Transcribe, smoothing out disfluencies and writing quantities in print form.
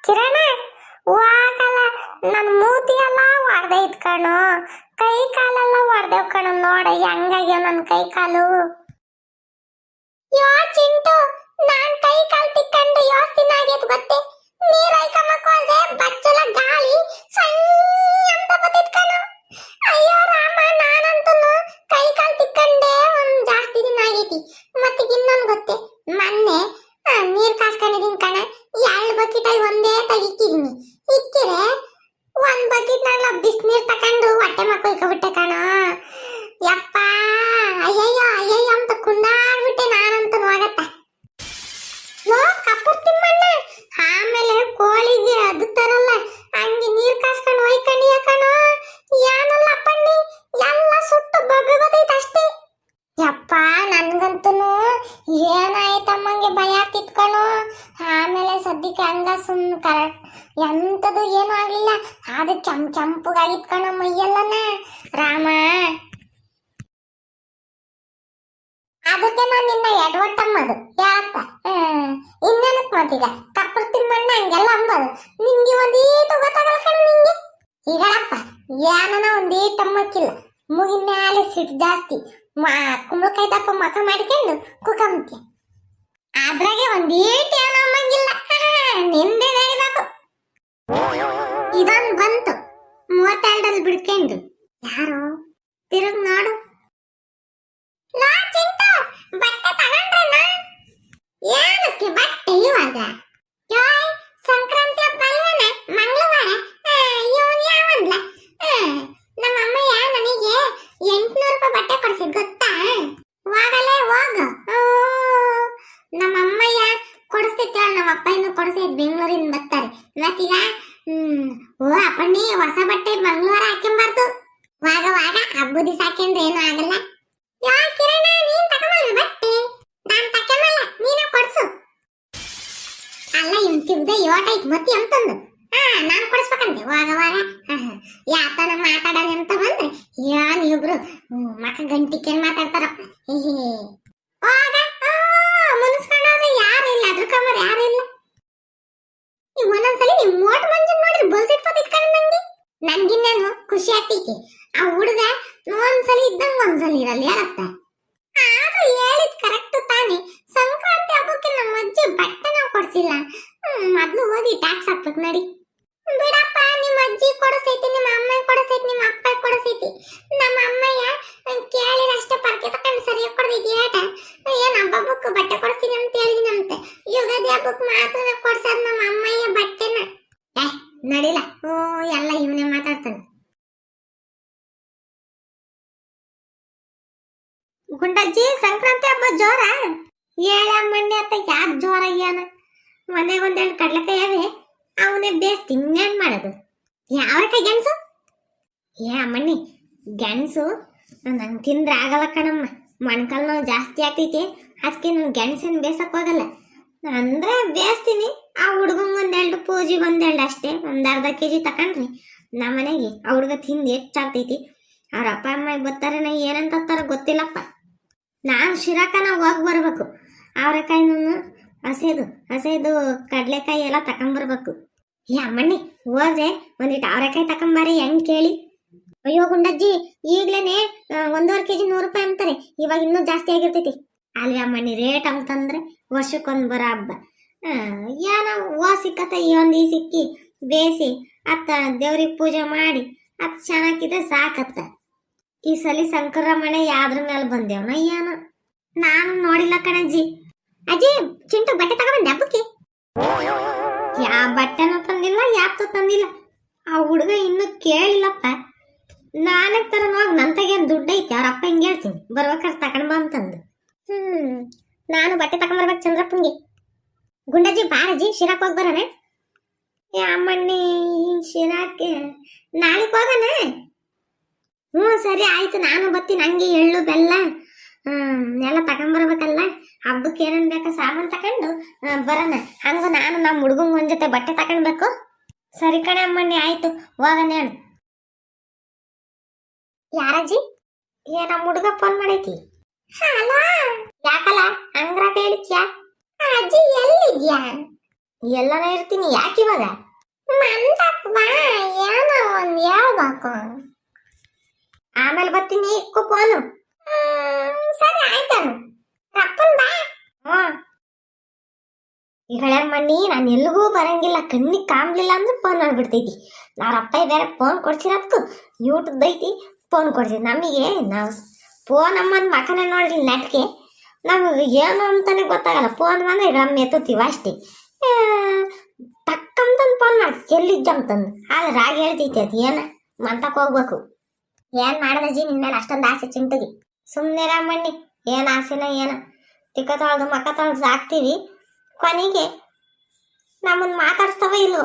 ಕಿರಣ ವಾಗಲ್ಲ ನನ್ನ ಮೂತಿ ಎಲ್ಲ ಹೊಡೆದೈತ್ ಕಣೋ, ಕೈ ಕಾಲೆಲ್ಲ ಹೊಡೆದೇವ್ ಕಣೋ. ನೋಡ ಹೆಂಗಾಗ್ಯಾವ ನನ್ನ ಕೈ ಕಾಲು. ಯೋ ಚಿಂಟು, ನಾನ್ ಕೈ ಕಾಲು ತಿಕ್ಕೊಂಡು ಯೋಸ್ತಿನ ಆಗೈತ್ ಗೊತ್ತೇ. ನೀರ್ ಐಕಮ್ಮಕ್ ಹೋದ್ರೆ ಬಚ್ಚಲ ಗಾಳಿ ಅಂತ ಬತ್ತೈತ್ ಕಣೋ. ಅಯ್ಯೋ ರಾಮ, ನಾನಂತೂ ಕೈ ಕಾಲು ತಿಕ್ಕೊಂಡೆ ಒಂದ್ ಜಾಸ್ತಿ ದಿನ ಆಗೈತಿ. ಮತ್ತೆ ಇನ್ನೊಂದ್ ಗೊತ್ತೇ, ಮೊನ್ನೆ ನೀರ್ ಕಾಸ್ಕೊಂಡಿದೀನಿ ಕಣ. 2 ಬಕೆಟ್ ಆಗಿ ಒಂದೇ ತೆಗಿಕ್ಕಿದೀನಿ. ಇಕ್ಕಿರೆ ಒಂದ್ ಬಕೆಟ್ ನಾಗ ಬಿಸಿನೀರ್ ತಕೊಂಡು ಹೊಟ್ಟೆ ಮಕ್ಕೊಯ್ಕೊಬಿಟ್ಟೆ ಕಣ. ಯಪ್ಪ, ಅಯ್ಯಯ್ಯೋ ಅಯ್ಯಯ್ಯ ಅಂತ ಕುಂದಾಡ್ಬಿಟ್ಟೆ ನಾನಂತೂ. ಹೋಗತ್ತ ಲೋ ಕಪ್ಪು ತಿಮ್ಮಣ್ಣ, ಆಮೇಲೆ ಕೋಳಿಗೆ ಅದು ತರಲ್ಲ ಹಂಗೆ ನೀರ್ ಕಾಸ್ಕೊಂಡು ಒಯ್ಕೊಂಡಿ ಕಣೋ. ಏನಲ್ಲ ಪಣ್ಣಿ ಎಲ್ಲ ಸುಟ್ಟು ಬಗ್ಗು ಬತ್ತೈತೆ ಅಷ್ಟೇ. ಯಪ್ಪ, ನನ್ಗಂತೂ ಏನಾಯ್ತಮ್ಮಂಗೆ ಭಯ ಆಗ್ತಿತ್ ಕಣೋ. ಆಮೇಲೆ ಸದ್ಯಕ್ಕೆ ಹಂಗ ಎಂತದು ಏನೂ ಆಗ್ಲಿಲ್ಲ. ಅದು ಕೆಂಪುಗಾಗಿತ್ ಕಣೋ ಮೈಯೆಲ್ಲನ. ರಾಮ, ಅದಕ್ಕೆ ನಾನು ನಿನ್ನ ಎಡವಟ್ಟಮ್ಮದು ಯಾಕ ಇನ್ನೇನಕ್ ಮಾತೀಗ ಕಪ್ಪು ತಿಮ್ಮಣ್ಣ ಹಂಗೆಲ್ಲ ಅಂಬದು. ನಿಂಗೆ ಒಂದೀಟು ಗೊತ್ತಾಗಲ್ಲ ಕಣ. ನಿಂಗೆ ಈಗಳಪ್ಪ ಏನನ ಒಂದೀಟಮ್ಮಕ್ಕಿಲ್ಲ. ಮುಗಿನ ಮ್ಯಾಲೆ ಸಿಟ್ಟು ಜಾಸ್ತಿ. ಕುಂಬಳಕಾಯಿ ದಪ್ಪ ಮಕ ಮಾಡಿಕೊಂಡು ಕುಕಂಬ್ತಿ. ಅದ್ರಾಗೆ ಒಂದೀಟು ಏನೋ ಅಮ್ಮಂಗಿಲ್ಲ. ನಿಂದೆ ನಡಿಬೇಕು. ಇದೊಂದು ಬಂತು 32 ಬಿಡ್ಕೊಂಡು. ಯಾರು ತಿರುಗ್ ನೋಡು. ಲಾ ಚಿಂಟು, ಬಟ್ಟೆ ತಗೊಂಡ್ರೇನ? ಏನಕ್ಕೆ ಬಟ್ಟೆ ಇವಾಗ? ಯೋಯ್, ಸಂಕ್ರಾಂತಿ ಹಬ್ಬ ಅಲ್ವೇನ ಮಂಗಳವಾರ. ಇವನ್ ಯಾವನ್ಲ? ನಮ್ಮ ಅಮ್ಮಯ್ಯ ನನಗೆ 800 ರೂಪಾಯಿ ಬಟ್ಟೆ ಕೊಡ್ಸಿದ್ ಗೊತ್ತಾ? ಹೋಗಲೇ ಹೋಗು. ನಮ್ಮ ಅಮ್ಮಯ್ಯ ಕೊಡಿಸ್ತಿತ್ತು, ನಮ್ಮ ಅಪ್ಪ ಇನ್ನು ಕೊಡಿಸಿದ್. ಬೆಂಗಳೂರಿಂದ ಬರ್ತಾರೆ ಮತ್ತೀಗ. ಓ ಅಪ್ಪಣ್ಣಿ, ಹೊಸ ಬಟ್ಟೆ ಮಂಗಳವಾರ ಹಾಕೊಂಬಾರ್ದು. ವಾಗ ಹಬ್ಬದ ದಿವಸ ಹಾಕೊಂಡ್ರೆ ಏನೂ ಆಗಲ್ಲ. ಯಾ ಕಿರಣ, ನೀನ್ ತಗೊಂಬಲ್ಲ ಬಟ್ಟೆ? ನಾನ್ ತಗೊಂಬಲ್ಲ, ನೀನೇ ಕೊಡ್ಸು. ಅಲ್ಲ ಇಂತಿವ್ದ ಯೋಟೈತ್ ಮತ್ತಿ ಅಂತಂದು. ನಾನ್ ಕೊಡಿಸ್ಬೇಕಂತೆ. ವಾಗ ಯಾತನ ಮಾತಾಡೋಣ ಅಂತ ಬಂದ್ರೆ ಏನಿಬ್ರು ಮಕ ಗಂಟಿಕೆನ್ ಮಾತಾಡ್ತಾರಪ್ಪ. ಹೋಗ ಮುನ್ಸ್ಕೊಂಡವ್ರೆ ಯಾರು ಇಲ್ಲ, ಅದ್ರ ಕಮ್ಮರ್ ಯಾರು ಇಲ್ಲ. ನೀವು ಒಂದೊಂದ್ಸಲಿ ನಿಮ್ ಮೋಟ್ ಮಂಜನ್ ನೋಡ್ರಿ ಬಲ್ಸಿಟ್ಕೋತಿದ್ ಕಣ. ನನ್ಗಿನ್ನೇನು ಖುಷಿ ಆಗ್ತೈತಿ. ಆ ಹುಡುಗ ಒಂದ್ಸಲಿ ಇದ್ದಂಗ ಒಂದ್ಸಲಿ ಇರಲ್ಲ ಹೇಳತ್ತ. ಆದ್ರೂ ಹೇಳಿದ್ ಕರೆಕ್ಟ್ ತಾನೆ. ಸಂಕ್ರಾಂತಿ ಹಬ್ಬಕ್ಕೆ ನಮ್ಮ ಅಜ್ಜಿ ಬಟ್ಟೆ ನಾವು ಕೊಡ್ಸಿಲ್ಲ. ಮೊದ್ಲು ಹೋಗಿ ಟ್ಯಾಕ್ಸ್ ಹಾಕ್ಬೇಕು ನಡಿ. ಬಿಡಪ್ಪ, ನಿಮ್ಮ ಅಜ್ಜಿ ಕೊಡಿಸೈತಿ, ನಿಮ್ಮ ಅಮ್ಮ ಕೊಡಿಸೈತಿ, ನಿಮ್ಮ ಅಪ್ಪ ಕೊಡಿಸೈತಿ. ನಮ್ಮ ಅಮ್ಮಯ್ಯ ಕೇಳಿರಷ್ಟೇ ಪರ್ಕೆ ತಕೊಂಡು ಸರಿಯಾಗಿ ಕೊಡ್ದೈತಿ ಏಟ. ಏನ್ ಹಬ್ಬಕ್ಕೆ ಬಟ್ಟೆ ಕೊಡಿಸ್ತೀನಿ ಅಂತ ಹೇಳಿದಿನಂತೆ. ಯುಗಾದಿ ಹಬ್ಬಕ್ಕೆ ಮಾತ್ರ ಕೊಡ್ಸದ್ ನಮ್ಮ ಅಮ್ಮಯ್ಯ ಬಟ್ಟೆನ. ನಡಿಲ್ಲ. ಎಲ್ಲ ಇವನೇ ಮಾತಾಡ್ತಾನೆ. ಗುಂಡಜ್ಜಿ, ಸಂಕ್ರಾಂತಿ ಹಬ್ಬ ಜೋರ? ಮಂಡಿ ಅಂತ ಯಾಕೆ ಜೋರ ಆಗ್ಯಾನ? ಮನೆಗೆ ಒಂದೆರಡು ಕಡ್ಲೆಕಾಯಿ ಅವೆ, ಅವನೇ ಬೇಸ್ ತಿನ್ನೇನ್ ಮಾಡೋದು. ಯಾವಕಾಯಿ ಗೆಣಸು? ಅಮ್ಮಣ್ಣಿ, ಗೆಣಸು ನಂಗೆ ತಿಂದ್ರೆ ಆಗಲ್ಲ ಕಣಮ್ಮ. ಮೊಣಕಾಲು ನೋವು ಜಾಸ್ತಿ ಆಗ್ತೈತಿ. ಅದಕ್ಕೆ ನಾನು ಗೆಣಸನ್ನು ಬೇಸಕ್ಕೆ ಹೋಗಲ್ಲ. ಅಂದ್ರೆ ಬೇಯಿಸ್ತೀನಿ. ಆ ಹುಡುಗಂಗೆ ಒಂದೆರಡು, ಪೂಜೆಗೆ ಒಂದೆರಡು ಅಷ್ಟೇ. ಒಂದು ಅರ್ಧ ಕೆಜಿ ತಕೊಂಡ್ರಿ ನಮ್ಮ ಮನೆಗೆ. ಆ ಹುಡುಗ ತಿಂದು ಹೆಚ್ಚಾಗ್ತೈತಿ. ಅವ್ರ ಅಪ್ಪ ಅಮ್ಮ ಬರ್ತಾರೇನ ಏನಂತಾರ ಗೊತ್ತಿಲ್ಲಪ್ಪ. ನಾನು ಶಿರಾಕನ ಹೋಗಿ ಬರ್ಬೇಕು. ಅವರೆಕಾಯಿನೂ ಹಸೆದು ಕಡಲೆಕಾಯಿ ಎಲ್ಲ ತಕೊಂಬರ್ಬೇಕು. ಅಮ್ಮಣ್ಣಿ, ಹೋದ್ರೆ ಒಂದಿಟ್ಟು ಅವರೆಕಾಯಿ ತಕೊಂಬಾರಿ. ಹೆಂಗ್ ಕೇಳಿ? ಅಯ್ಯೋ ಗುಂಡಜ್ಜಿ, ಈಗ್ಲೇನೆ 1.5 ಕೆಜಿ 100 ರೂಪಾಯಿ ಅಂತಾರೆ. ಇವಾಗ ಇನ್ನೂ ಜಾಸ್ತಿ ಆಗಿರ್ತೈತಿ ಅಲ್ವೇ ಅಮ್ಮಣ್ಣಿ. ರೇಟ್ ಅಂತಂದ್ರೆ ವರ್ಷಕ್ಕೊಂದು ಬರೋ ಹಬ್ಬ. ಏನೋ ಸಿಕ್ಕತ್ತ ಈ ಸಿಕ್ಕಿ ಬೇಯಿಸಿ ಅತ್ತ ದೇವ್ರಿಗೆ ಪೂಜೆ ಮಾಡಿ ಅತ್ ಚೆನ್ನಾಗಿದ್ರೆ ಸಾಕತ್ತ. ಈ ಸಲ ಸಂಕ್ರಮಣೆ ಯಾವ್ದ್ರ ಮೇಲೆ ಬಂದೇವನ ಏನೋ ನಾನು ನೋಡಿಲ್ಲ ಕಣಜ್ಜಿ. ಅಜ್ಜಿ, ಚಿಂಟು ಬಟ್ಟೆ ತಗೊಂಡ್ಬಂದೆ ಹಬ್ಬಕ್ಕೆ? ಯಾವ ಬಟ್ಟೆನೂ ತಂದಿಲ್ಲ, ಯಾವ್ದು ತಂದಿಲ್ಲ. ಆ ಹುಡುಗ ಇನ್ನೂ ಕೇಳಿಲ್ಲಪ್ಪ. ನಾನೇ ತರ ಹೋಗಿ ನನ್ನ ತಗೇನು ದುಡ್ಡು ಐತಿ. ಅವ್ರ ಅಪ್ಪ ಹಿಂಗೆ ಹೇಳ್ತೀನಿ, ಬರ್ಬೇಕಾದ್ರೆ ತಗೊಂಡ್ಬಾ ಅಂತಂದು. ನಾನು ಬಟ್ಟೆ ತಗೊಂಡ್ಬರ್ಬೇಕು ಚಂದ್ರಪ್ಪಂಗೆ. ಗುಂಡಜ್ಜಿ ಬಾರಜ್ಜಿ, ಶಿರಾಕ್ ಹೋಗಿ ಬರೋಣ. ಅಮ್ಮಣ್ಣಿ, ಶಿರಾಕ್ಕೆ ನಾಳೆಗೆ ಹೋಗೋಣ? ಸರಿ ಆಯ್ತು, ನಾನು ಬರ್ತೀನಿ. ಹಂಗೆ ಎಳ್ಳು ಬೆಲ್ಲ ಎಲ್ಲ ತಗೊಂಡ್ಬರ್ಬೇಕಲ್ಲ. ಹಬ್ಬಕ್ಕೆ ಏನೇನು ಬೇಕಾ ಸಾಮಾನು ತಗೊಂಡು ಬರೋಣ. ಹಂಗ ನಾನು ನಮ್ಮ ಹುಡುಗಂಗೆ ಒಂದ್ ಜೊತೆ ಬಟ್ಟೆ ತಗೊಂಡ್ಬೇಕು. ಸರಿ ಕಣೆ ಅಮ್ಮಣ್ಣಿ, ಆಯ್ತು ಹೋಗೋಣ ಹೇಳು. ಯಾರಜ್ಜಿ? ನಮ್ಮ ಹುಡುಗ ಫೋನ್ ಮಾಡೈತಿ. ಹಲೋ, ಯಾಕಲ್ಲ ಹಂಗ್ರಾಗ ಹೇಳಿದ್ಯಾ? ಅಜ್ಜಿ ಎಲ್ಲಿದ್ಯಾ? ಎಲ್ಲಾನ ಇರ್ತೀನಿ, ಯಾಕೆ ಇವಾಗ ಮಂದಕ್ ಬಾ, ಏನೋ ಒಂದ್ ಹೇಳ್ಬೇಕು. ಆಮೇಲೆ ಬರ್ತೀನಿ, ಇಕ್ಕು ಫೋನು. ಸರಿ ಆಯ್ತಾನು, ರಪ್ಪನ್ ಬಾ. ಹ್ಮ್, ಈ ಹಳೆ ಮಣ್ಣಿ ನಾನು ಎಲ್ಲಿಗೂ ಬರಂಗಿಲ್ಲ, ಕಣ್ಣಿಗೆ ಕಾಮ್ಲಿಲ್ಲ ಅಂದ್ರೆ ಫೋನ್ ಮಾಡ್ಬಿಡ್ತೈತಿ. ಅವ್ರ ಅಪ್ಪ ಬೇರೆ ಫೋನ್ ಕೊಡ್ಸಿರೋದಕ್ಕೂ ಯೂಟ್ಯೂಬ್ ಐತಿ, ಫೋನ್ ಕೊಡ್ಸಿದ್ ನಮಗೆ. ನಾವು ಫೋನ್ ಅಮ್ಮನ ಮಕನೇ ನೋಡ್ರಿ ನೆಟ್ಗೆ, ನಮಗೆ ಏನು ಅಂತಾನೆ ಗೊತ್ತಾಗಲ್ಲ. ಫೋನ್ ಬಂದ್ರೆ ರಮ್ಮೆ ಎತ್ತುತ್ತೀವಿ ಅಷ್ಟೇ. ತಕ್ಕಂತಂದು ಫೋನ್ ಮಾಡ್ತೀವಿ ಎಲ್ಲಿದ್ದಂತಂದು, ಆದ್ರೆ ರಾಗ ಹೇಳ್ತೈತಿ ಅದು ಏನ ಮಂತಕ್ಕೆ ಹೋಗ್ಬೇಕು. ಏನ್ ಮಾಡದಜ್ಜಿ ನಿನ್ನ ಮೇಲೆ ಅಷ್ಟೊಂದು ಆಸೆ ಚಿಂಟಗಿ? ಸುಮ್ಮನೆ ರಾಮಣ್ಣಿ, ಏನು ಆಸೆನ ಏನು, ತಿಕ್ಕ ತೊಳೆದು ಮಕ್ಕ ತೊಳೆದು ಹಾಕ್ತೀವಿ, ಕೊನೆಗೆ ನಮ್ಮನ್ನು ಮಾತಾಡ್ಸ್ತವ ಇಲ್ವೋ.